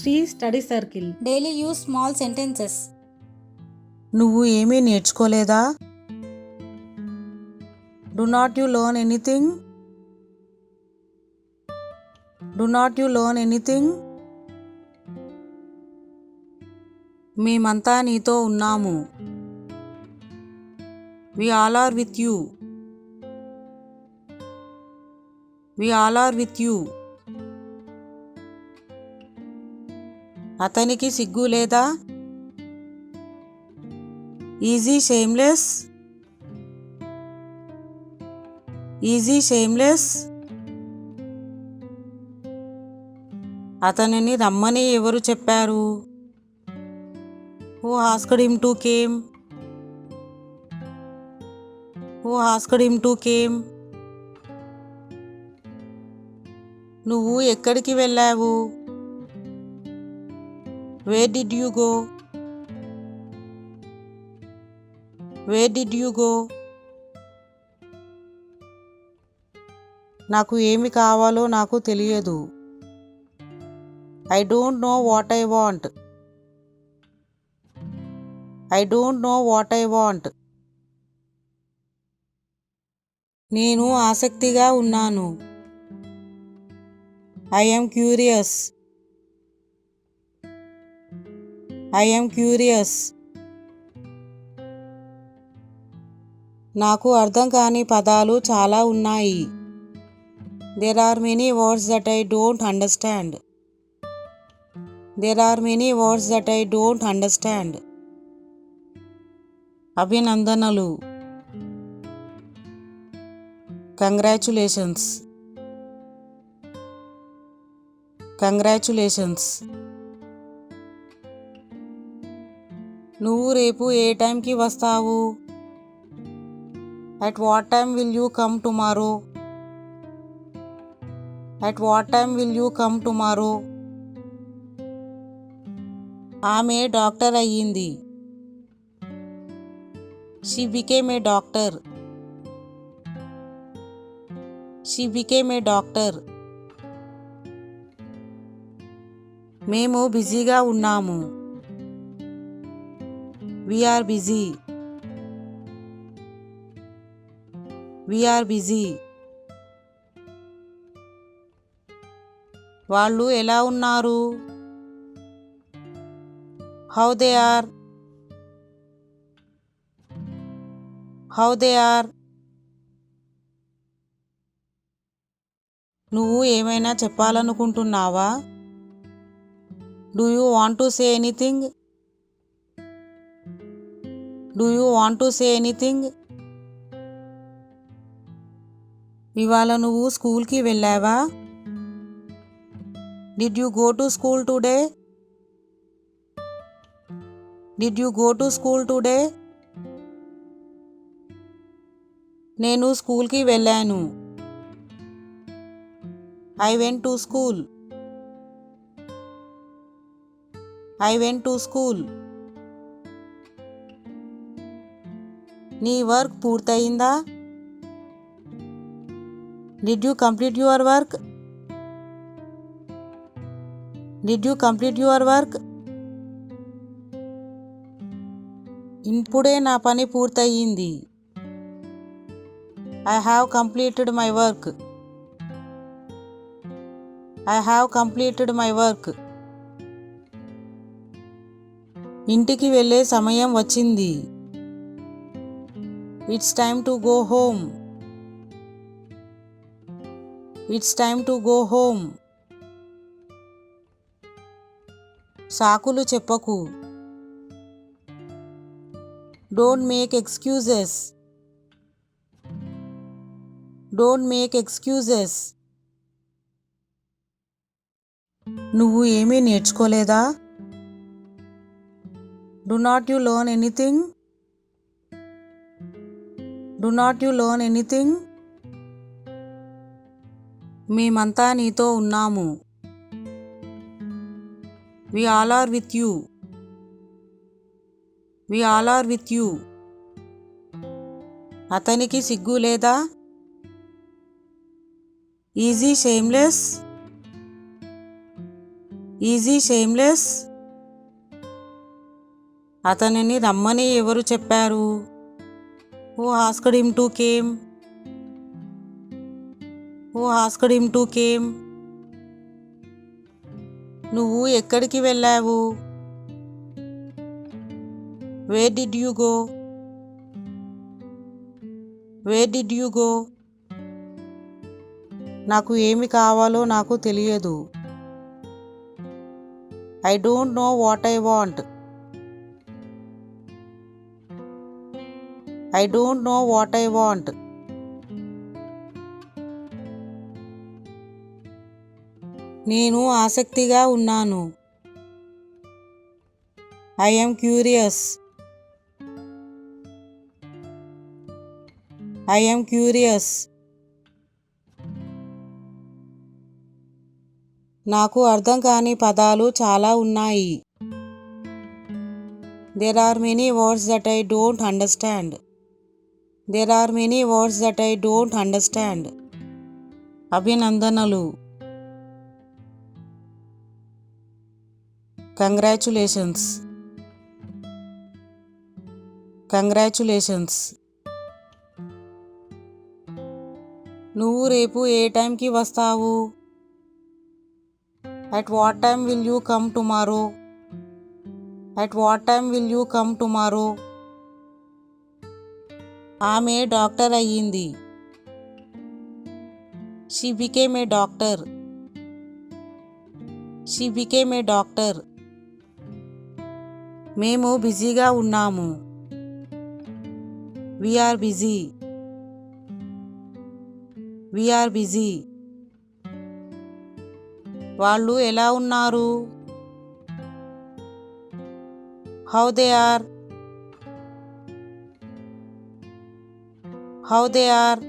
Shri Study Circle. Daily use small sentences. నువ్వు ఏమీ నేర్చుకోలేదా? Do not you learn anything? Do not you learn anything? మేమంతా నీతో ఉన్నాము. We all are with you. We all are with you. అతనికి సిగ్గు లేదా? Is he shameless? Is he shameless? అతనిని రమ్మని ఎవరు చెప్పారు? Who asked him to came? Who asked him to came? నువ్వు ఎక్కడికి వెళ్ళావు? Where did you go? Where did you go? నాకు ఏమి కావాలో నాకు తెలియదు. I don't know what I want. I don't know what I want. నేను ఆసక్తిగా ఉన్నాను. I am curious. I am curious. నాకు అర్థం కాని పదాలు చాలా ఉన్నాయి. There are many words that I don't understand. There are many words that I don't understand. అభినందనలు. Congratulations. Congratulations. నువ్వు రేపు ఏ టైంకి వస్తావు? At what time will you come tomorrow? At what time will you come tomorrow? ఆమె doctor అయ్యింది. She became a doctor. She became a doctor. మేము బిజీగా ఉన్నాము. We are busy. We are busy. వాళ్ళు ఎలా ఉన్నారు? How they are? How they are? నువ్వు ఏమైనా చెప్పాలనుకుంటున్నావా? Do you want to say anything? Do you want to say anything? ఇవాళ నువ్వు స్కూల్కి వెళ్ళావా? Did you go to school today? Did you go to school today? నేను స్కూల్కి వెళ్ళాను. I went to school. I went to school. నీ work పూర్తయిందా? Did you complete your work? Did you complete your work? ఇప్పుడే నా పని పూర్తయింది. I have completed my work. I have completed my work. ఇంటికి వెళ్ళే సమయం వచ్చింది. It's time to go home. It's time to go home. సాకులు చెప్పకు. Don't make excuses. Don't make excuses. నువ్వు ఏమీ నేర్చుకోలేదా? Do not you learn anything? Do not you learn anything? మేమంతా నీతో ఉన్నాము. We all are with you. We all are with you. అతనికి సిగ్గు లేదా? Is he shameless? Is he shameless? అతనిని రమ్మని ఎవరు చెప్పారు? Who asked him to came? Who asked him to came? నువ్వు ఎక్కడికి వెళ్ళావు? Where did you go? Where did you go? నాకు ఏమి కావాలో నాకు తెలియదు. I don't know what I want. I don't know what I want. నేను ఆసక్తిగా ఉన్నాను. I am curious. I am curious. నాకు అర్థం కాని పదాలు చాలా ఉన్నాయి. There are many words that I don't understand. There are many words that I don't understand. అభినందనలు. కంగ్రాచులేషన్స్. కంగ్రాచులేషన్స్. నువ్వు రేపు ఏ టైంకి వస్తావు? At what time will you come tomorrow? At what time will you come tomorrow? ఆమె doctor అయ్యింది. She became a doctor. She became a doctor. మేము బిజీగా ఉన్నాము. We are busy. We are busy. వాళ్ళు ఎలా ఉన్నారు? How they are? How they are?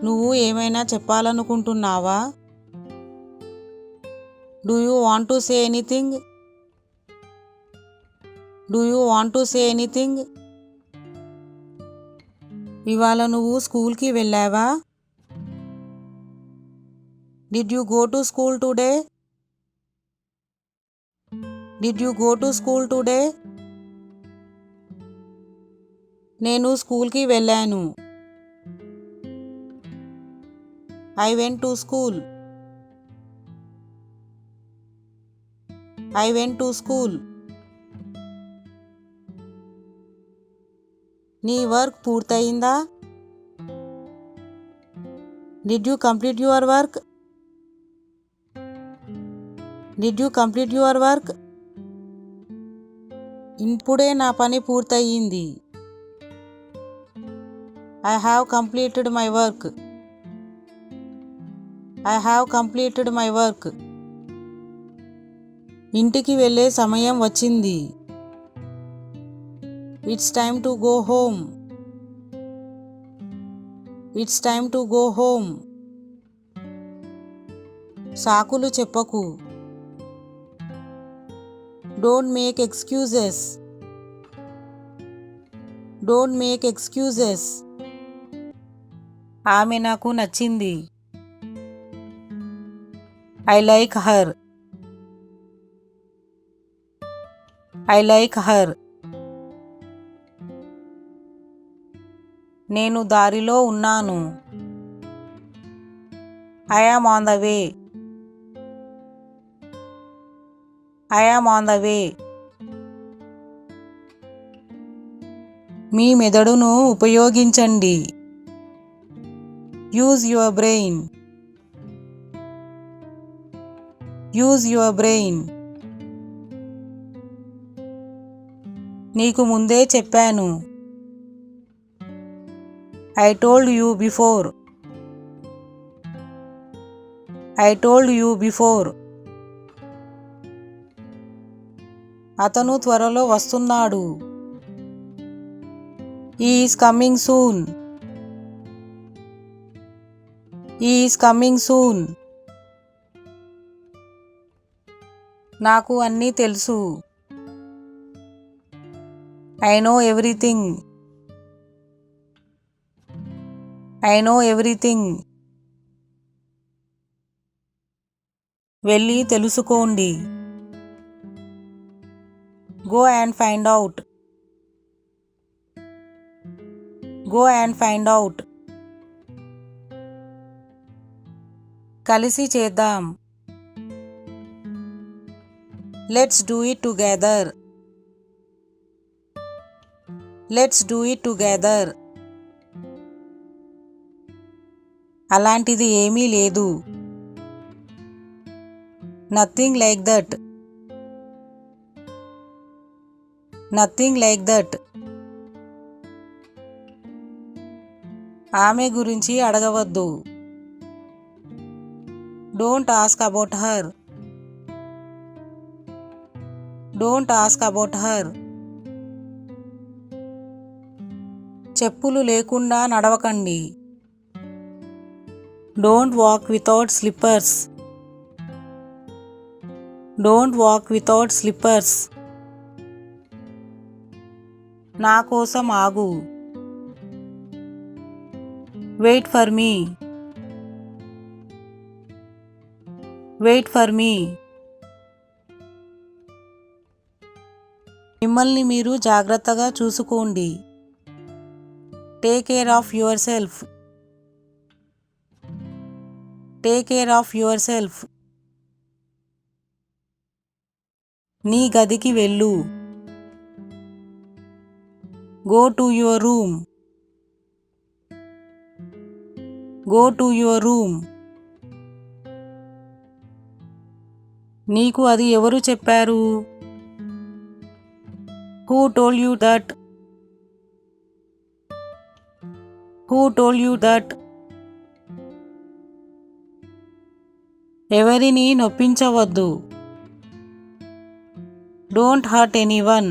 నువ్వు ఏమైనా చెప్పాలనుకుంటున్నావా? Do you want to say anything? Do you want to say anything? ఇవాళ నువ్వు స్కూల్కి వెళ్ళావా? Did you go to school today? Did you go to school today? నేను స్కూల్కి వెళ్ళాను. I went to school. I went to school. నీ work పూర్తయిందా? Did you complete your work? Did you complete your work? ఇప్పుడే నా పని పూర్తయింది. I have completed my work. I have completed my work. ఇంటికి వెళ్ళే సమయం వచ్చింది. It's time to go home. It's time to go home. సాకులు చెప్పకు. Don't make excuses. Don't make excuses. ఆమె నాకు నచ్చింది. I like her. I like her. నేను దారిలో ఉన్నాను. I am on the way. I am on the way. మీ మెదడును ఉపయోగించండి. Use your brain. Use your brain. నీకు ముందే చెప్పాను. I told you before. I told you before. అతను త్వరలో వస్తున్నాడు. He is coming soon. He is coming soon. నాకు అన్నీ తెలుసు. I know everything. I know everything. వెళ్ళి తెలుసుకోండి. Go and find out. Go and find out. కలిసి చేద్దాం. Let's do it together. Let's do it together. అలాంటిది ఏమీ లేదు. Nothing like that. Nothing like that. ఆమె గురించి అడగవద్దు. Don't ask about her. Don't ask about her. చెప్పులు లేకుండా నడవకండి. Don't walk without slippers. Don't walk without slippers. నా కోసం ఆగు. Wait for me. Wait for me. మిమ్మల్ని మీరు జాగ్రత్తగా చూసుకోండి. Take care of yourself. Take care of yourself. నీ గదికి వెళ్ళు. Go to your room. Go to your room. నీకు అది ఎవరు చెప్పారు? Who told you that? Who told you that? ఎవరిని నొప్పించవద్దు. Don't hurt anyone.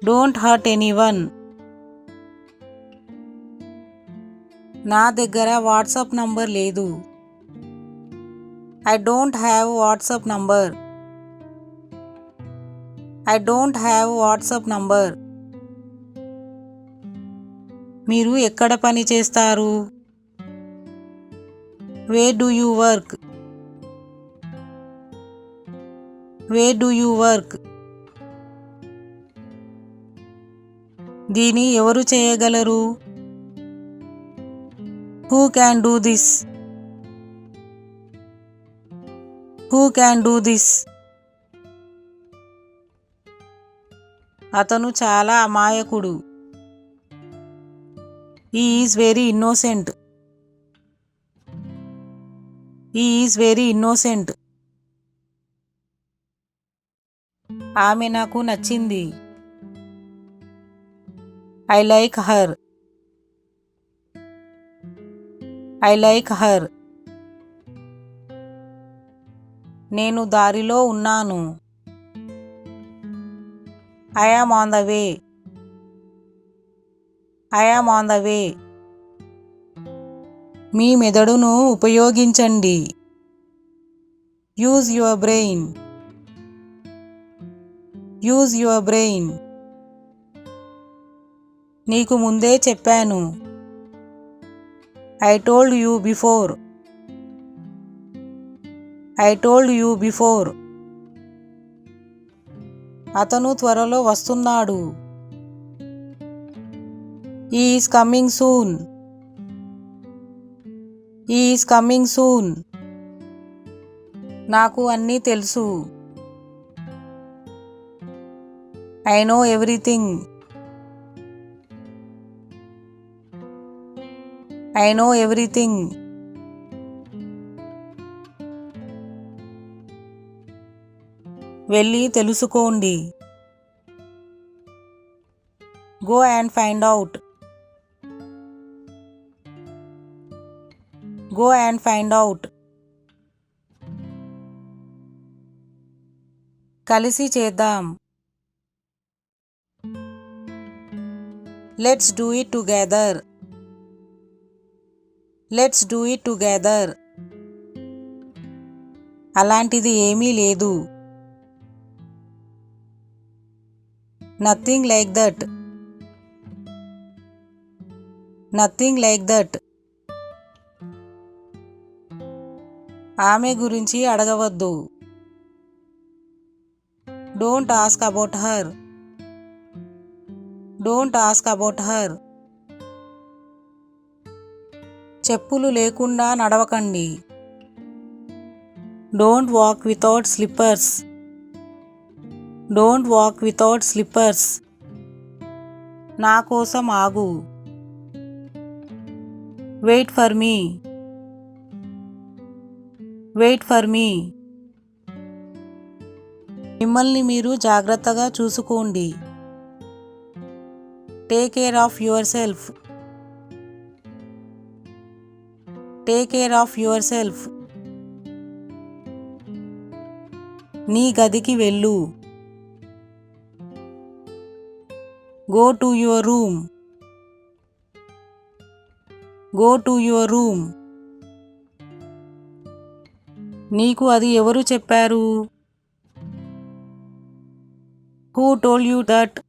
Don't hurt anyone. నా దగ్గర వాట్సాప్ నంబర్ లేదు. I don't have WhatsApp number. I don't have WhatsApp number. మీరు ఎక్కడ పని చేస్తారు? Where do you work? Where do you work? దీని ఎవరు చేయగలరు? Who can do this? Who can do this? అతను చాలా అమాయకుడు. He is very innocent. He is very innocent. ఆమె నాకు నచ్చింది. I like her. I like her. నేను దారిలో ఉన్నాను. I am on the way. I am on the way. మీ మెదడును ఉపయోగించండి. Use your brain. Use your brain. నీకు ముందే చెప్పాను. I told you before. I told you before. అతను త్వరలో వస్తున్నాడు. He is coming soon. He is coming soon. నాకు అన్నీ తెలుసు. I know everything. I know everything. వెళ్ళి తెలుసుకోండి. Go and find out. Go and find out. కలిసి చేద్దాం. Let's do it together. Let's do it together. అలాంటిది ఏమీ లేదు. Nothing like that. Nothing like that. ఆమె గురించి అడగవద్దు. Don't ask about her. Don't ask about her. చెప్పులు లేకుండా నడవకండి. Don't walk without slippers. Don't walk without slippers. నా కోసం ఆగు. Wait for me. Wait for me. మిమ్మల్ని మీరు జాగ్రత్తగా చూసుకోండి. Take care of yourself. Take care of yourself. నీ గదికి వెళ్ళు. Go to your room. Go to your room. నీకు అది ఎవరు చెప్పారు? Who told you that?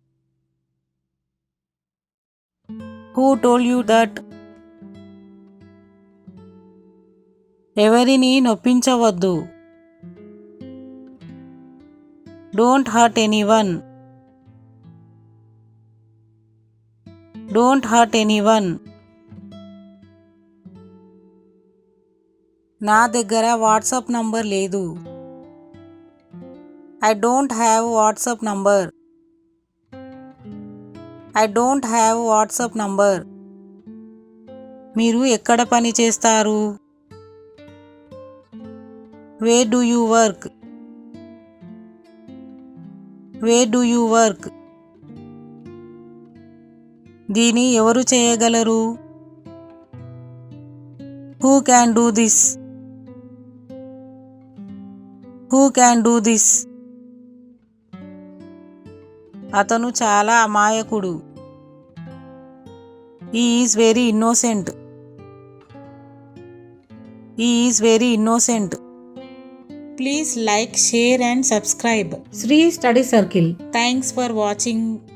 Who told you that? ఎవరిని నొప్పించవద్దు. Don't hurt anyone. Don't hurt anyone. నా దగ్గర వాట్సాప్ నంబర్ లేదు. I don't have WhatsApp number. I don't have WhatsApp number. మీరు ఎక్కడ పని చేస్తారు? Where do you work? Where do you work? దీన్ని ఎవరు చేయగలరు? Who can do this? Who can do this? అతను చాలా అమాయకుడు. He is very innocent. He is very innocent. Please like, share and subscribe. Sri Study Circle. Thanks for watching.